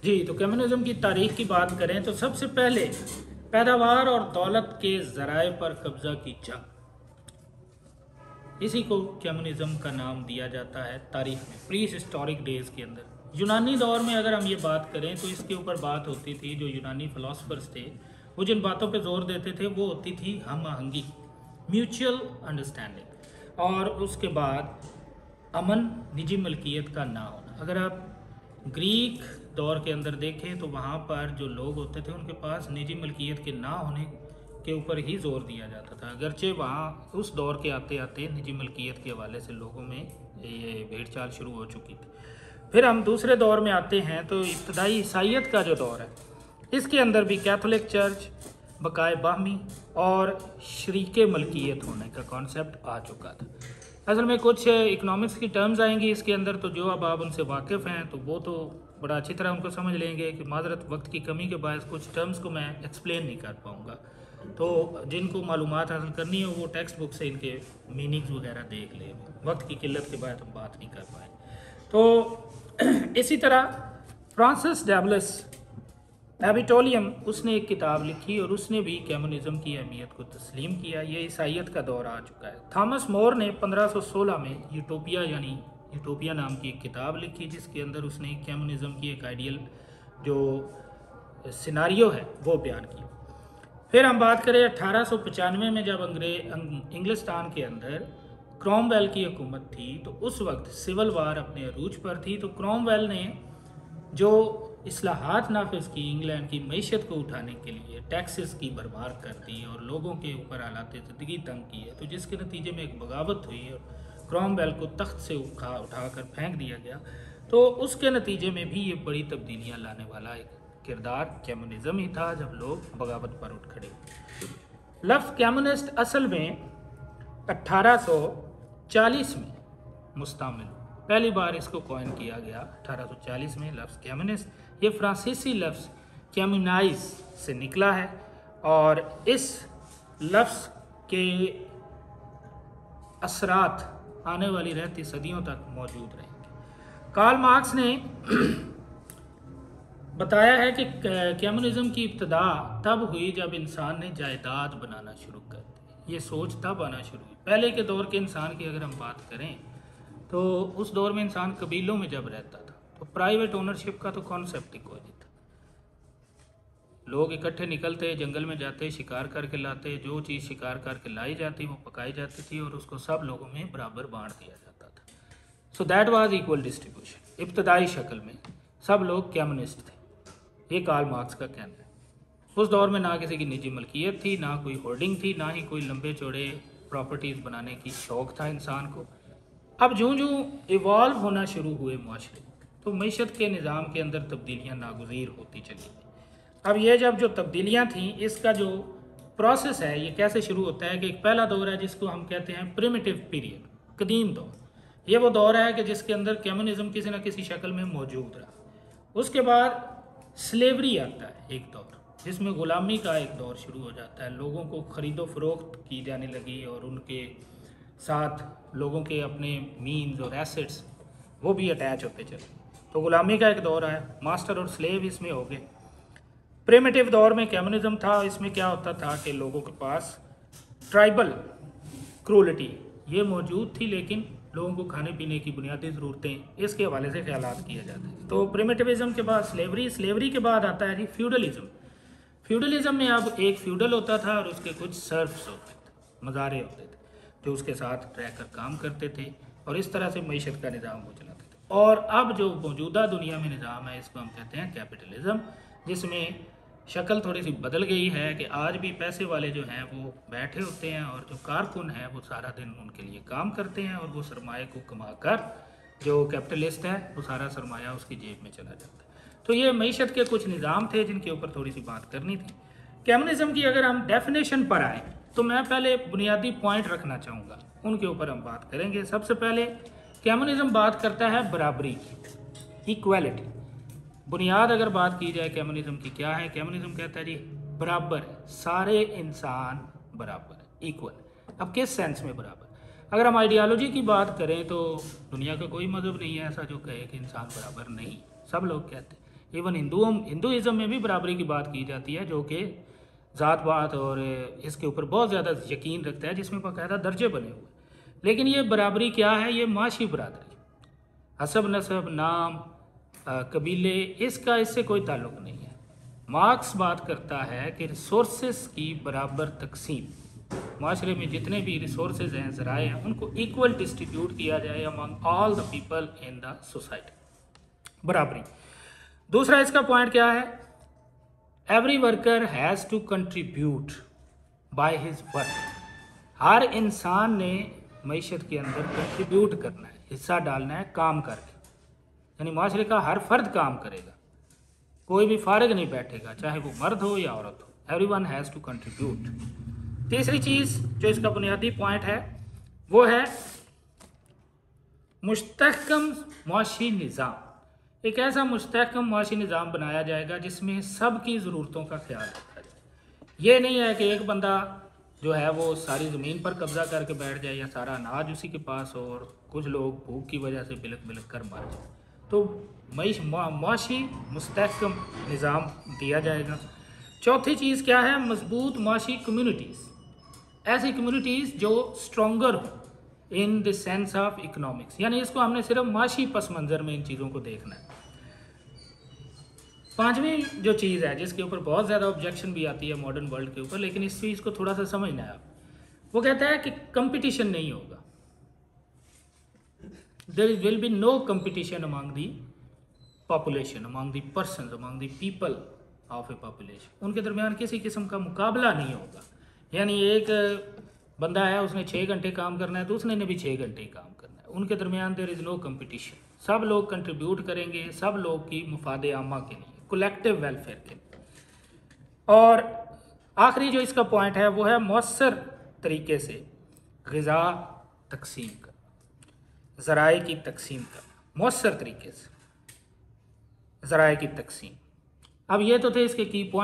जी, तो कम्युनिज्म की तारीख की बात करें तो सबसे पहले पैदावार और दौलत के ज़राए पर कब्जा की जंग, इसी को कम्युनिज्म का नाम दिया जाता है तारीख में, प्री हिस्टोरिक डेज के अंदर। यूनानी दौर में अगर हम ये बात करें तो इसके ऊपर बात होती थी, जो यूनानी फिलोसफर्स थे वो जिन बातों पे जोर देते थे वो होती थी हम आहंगी, म्यूचुअल अंडरस्टैंडिंग, और उसके बाद अमन, निजी मलकियत का ना होना। अगर आप ग्रीक दौर के अंदर देखें तो वहाँ पर जो लोग होते थे उनके पास निजी मलकियत के ना होने के ऊपर ही जोर दिया जाता था, अगरचे वहाँ उस दौर के आते आते निजी मलकियत के हवाले से लोगों में ये भेड़चाल शुरू हो चुकी थी। फिर हम दूसरे दौर में आते हैं तो इब्तदाई ईसाइयत का जो दौर है, इसके अंदर भी कैथोलिक चर्च, बकाए बाहमी और शरीके मलकियत होने का कॉन्सेप्ट आ चुका था। असल में कुछ इकोनॉमिक्स की टर्म्स आएंगी इसके अंदर, तो जो अब आप उनसे वाकिफ़ हैं तो वो तो बड़ा अच्छी तरह उनको समझ लेंगे कि माजरत वक्त की कमी के बायस कुछ टर्म्स को मैं एक्सप्लेन नहीं कर पाऊँगा, तो जिनको मालूमात हासिल करनी हो वो टेक्स्ट बुक से इनके मीनिंग्स वगैरह देख ले, वक्त की किल्लत के बाद हम बात नहीं कर पाए। तो इसी तरह फ्रांसिस डेवलिस एबिटोलियम, उसने एक किताब लिखी और उसने भी कम्युनिज्म की अहमियत को तस्लीम किया। ये ईसाइयत का दौर आ चुका है। थॉमस मोर ने 1516 में यूटोपिया यानी यूटोपिया नाम की एक किताब लिखी, जिसके अंदर उसने कम्युनिज्म की एक आइडियल जो सिनारियो है वो बयान की। फिर हम बात करें 1895 में जब इंग्लिस्तान के अंदर क्रॉमवेल की हुकूमत थी, तो उस वक्त सिविल वार अपने अरूज पर थी। तो क्रॉमवेल ने जो इस्लाहात नाफिज की इंग्लैंड की मईशत को उठाने के लिए, टैक्सेस की भरमार कर दी और लोगों के ऊपर हालात ज़िंदगी तंग की है, तो जिसके नतीजे में एक बगावत हुई और क्रॉमवेल को तख्त से उठाकर फेंक दिया गया। तो उसके नतीजे में भी ये बड़ी तब्दीलियाँ लाने वाला एक किरदार कम्युनिज्म ही था, जब लोग बगावत पर उठ खड़े हुए। लफ्ज़ कम्युनिस्ट असल में 1840 में मुस्तमिल, पहली बार इसको कॉइन किया गया 1840 में लफ्ज़ कम्युनिस्ट। ये फ्रांसीसी लफ्ज़ कम्युनाइज से निकला है और इस लफ्ज़ के असरात आने वाली रहती सदियों तक मौजूद रहेंगे। कार्ल मार्क्स ने बताया है कि कम्युनिज्म की इब्तदा तब हुई जब इंसान ने जायदाद बनाना शुरू कर दी। ये सोच तब आना शुरू हुई। पहले के दौर के इंसान की अगर हम बात करें तो उस दौर में इंसान कबीलों में जब रहता था तो प्राइवेट ओनरशिप का तो कॉन्सेप्ट ही कोई नहीं था। लोग इकट्ठे निकलते, जंगल में जाते, शिकार करके लाते, जो चीज़ शिकार करके लाई जाती वो पकाई जाती थी और उसको सब लोगों में बराबर बांट दिया जाता था। So that was equal distribution. इब्तदाई शक्ल में सब लोग कम्युनिस्ट थे, ये कार्ल मार्क्स का कहना है। उस दौर में ना किसी की निजी मलकियत थी, ना कोई होर्डिंग थी, ना ही कोई लंबे चौड़े प्रॉपर्टीज़ बनाने की शौक़ था इंसान को। अब जूँ जूँ इवॉल्व होना शुरू हुए माशरे, तो मईशत के निज़ाम के अंदर तब्दीलियाँ नागुज़ीर होती चली गई। अब ये जब जो तब्दीलियाँ थीं, इसका जो प्रोसेस है ये कैसे शुरू होता है कि एक पहला दौर है जिसको हम कहते हैं प्रिमिटिव पीरियड, कदीम दौर। ये वो दौर है कि जिसके अंदर कम्युनिज्म किसी न किसी शक्ल में मौजूद रहा। उसके बाद स्लेवरी आता है, एक दौर जिसमें ग़ुलामी का एक दौर शुरू हो जाता है। लोगों को ख़रीदो फरोख्त की जाने लगी और उनके साथ लोगों के अपने मीन्स और एसेट्स वो भी अटैच होते चले, तो ग़ुलामी का एक दौर आया। मास्टर और स्लेव इसमें हो गए। प्रिमिटिव दौर में कम्युनिज्म था, इसमें क्या होता था कि लोगों के पास ट्राइबल क्रूलिटी ये मौजूद थी, लेकिन लोगों को खाने पीने की बुनियादी ज़रूरतें इसके हवाले से ख्यालात किए जाते हैं। तो प्रिमिटिविज़म के बाद स्लेवरी, स्लेवरी के बाद आता है जी फ्यूडलिज़म। फ्यूडलिज़म में अब एक फ्यूडल होता था और उसके कुछ सर्फ्स होते थे, मज़ारे होते थे जो उसके साथ रहकर काम करते थे और इस तरह से मईशत का निज़ाम वो चलाते थे। और अब जो मौजूदा दुनिया में निज़ाम है इसको हम कहते हैं कैपिटलिज़म, जिसमें शक्ल थोड़ी सी बदल गई है कि आज भी पैसे वाले जो हैं वो बैठे होते हैं और जो कारकुन हैं वो सारा दिन उनके लिए काम करते हैं और वो सरमाए को कमा कर, जो कैपिटलिस्ट है वो सारा सरमाया उसकी जेब में चला जाता है। तो ये मईशत के कुछ निज़ाम थे जिनके ऊपर थोड़ी सी बात करनी थी। कम्युनिज्म की अगर हम डेफिनेशन पर आए तो मैं पहले बुनियादी पॉइंट रखना चाहूँगा, उनके ऊपर हम बात करेंगे। सबसे पहले कम्युनिज्म बात करता है बराबरी की, इक्वालिटी। बुनियाद अगर बात की जाए कम्युनिज्म की क्या है, कम्युनिज्म कहता है जी बराबर है, सारे इंसान बराबर है, इक्वल। अब किस सेंस में बराबर? अगर हम आइडियालॉजी की बात करें तो दुनिया का कोई मज़हब नहीं है ऐसा जो कहे कि इंसान बराबर नहीं, सब लोग कहते हैं इवन हिंदुइज़्म में भी बराबरी की बात की जाती है, जो कि ज़ात पात और इसके ऊपर बहुत ज़्यादा यकीन रखता है, जिसमें बाकायदा दर्जे बने हुए। लेकिन ये बराबरी क्या है? ये माशी बरादरी, हसब नसब, नाम, कबीले, इससे कोई ताल्लुक़ नहीं है। मार्क्स बात करता है कि रिसोर्सेज की बराबर तकसीम, माशरे में जितने भी रिसोर्सेज हैं, ज़राए हैं, उनको इक्वल डिस्ट्रीब्यूट किया जाए among all the people in the society, बराबरी। दूसरा इसका पॉइंट क्या है? Every worker has to contribute by his work. हर इंसान ने मईशत के अंदर कंट्रीब्यूट करना है, हिस्सा डालना है काम करके, यानी माशरे का हर फर्द काम करेगा, कोई भी फारिग नहीं बैठेगा, चाहे वो मर्द हो या औरत हो। Everyone has to contribute. तीसरी चीज़ जो इसका बुनियादी पॉइंट है वो है मुस्तहकम मुआशी निज़ाम। एक ऐसा मुस्तहकम मुआशी निज़ाम बनाया जाएगा जिसमें सब की ज़रूरतों का ख्याल रखा जाए। ये नहीं है कि एक बंदा जो है वो सारी ज़मीन पर कब्ज़ा करके बैठ जाए या सारा अनाज उसी के पास हो और कुछ लोग भूख की वजह से बिलक बिलक कर मर जाए। तो मुआशी मुस्तहकम निज़ाम दिया जाएगा। चौथी चीज़ क्या है? मजबूत मुआशी कम्युनिटीज़, ऐसी कम्युनिटीज़ जो स्ट्रॉन्गर हो in the sense of economics, यानी इसको हमने सिर्फ माशी पस मंज़र में इन चीज़ों को देखना है। पांचवी जो चीज़ है जिसके ऊपर बहुत ज़्यादा ऑब्जेक्शन भी आती है मॉडर्न वर्ल्ड के ऊपर, लेकिन इस चीज़ को थोड़ा सा समझना है आप, वो कहता है कि कंपटीशन नहीं होगा। There will be no competition among the population, among the person, among the people of a population. उनके दरमियान किसी किस्म का मुकाबला नहीं होगा। यानी एक बंदा है, उसने 6 घंटे काम करना है, दूसरे ने भी 6 घंटे ही काम करना है, उनके दरमियान देयर इज़ नो कंपटीशन। सब लोग कंट्रीब्यूट करेंगे, सब लोग की मुफाद आमा के लिए, कलेक्टिव वेलफेयर के लिए। और आखिरी जो इसका पॉइंट है वो है मौसर तरीके से ग़िज़ा तकसीम करना, ज़राए की तकसीम करना, मौसर तरीके से ज़राए की तकसीम। अब ये तो थे इसके की पॉइंट।